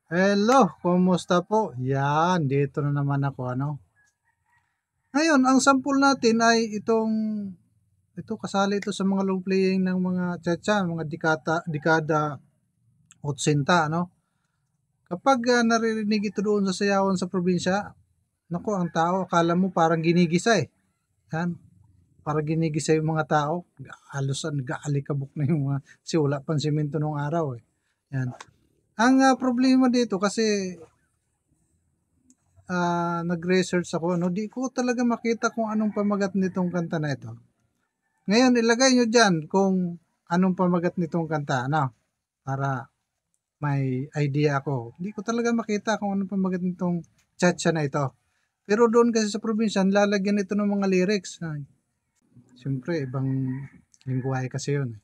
Hello, kumusta po? Yan, dito na naman ako, ano. Ngayon, ang sample natin ay ito kasali ito sa mga long playing ng mga tsa mga dekada 80, ano. Kapag naririnig ito doon sa sayawan sa probinsya, naku, ang tao, akala mo parang ginigisa eh. Yan, parang ginigisa yung mga tao. Halos nag-aalikabok na yung mga, kasi wala pang simento nung araw eh. Yan. Ang problema dito kasi nag-research ako, no, di ko talaga makita kung anong pamagat nitong kanta na ito. Ngayon, ilagay nyo dyan kung anong pamagat nitong kanta, ano, para may idea ako. Hindi ko talaga makita kung anong pamagat nitong chacha na ito. Pero doon kasi sa probinsya, lalagyan ito ng mga lyrics. Siyempre, ibang lingwahe kasi yun.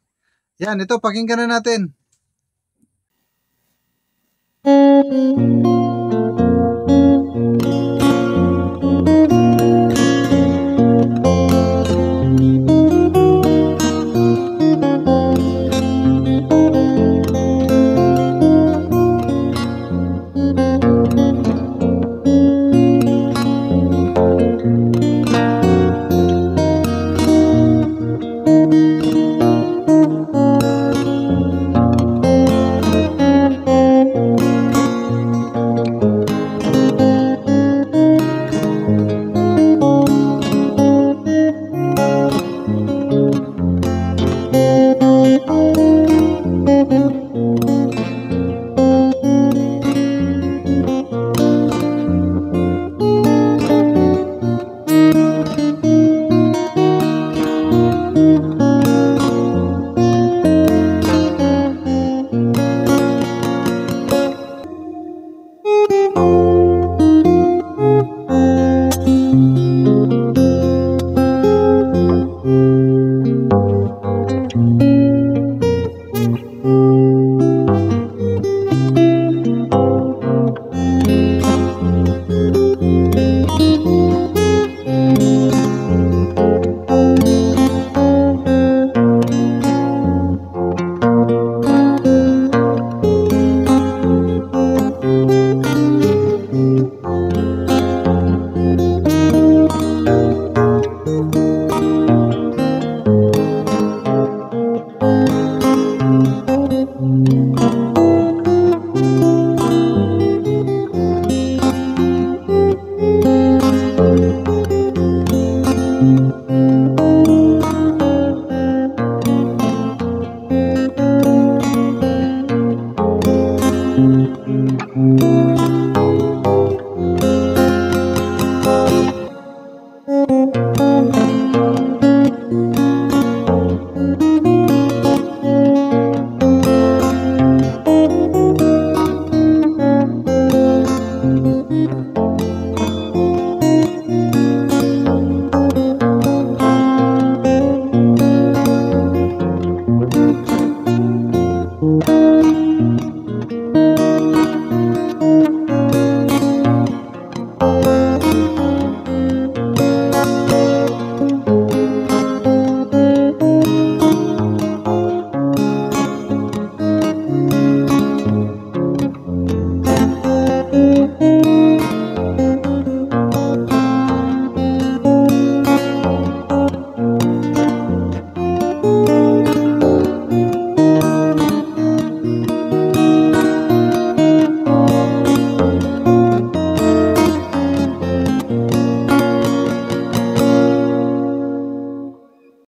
Yan, ito, pakinggan na natin.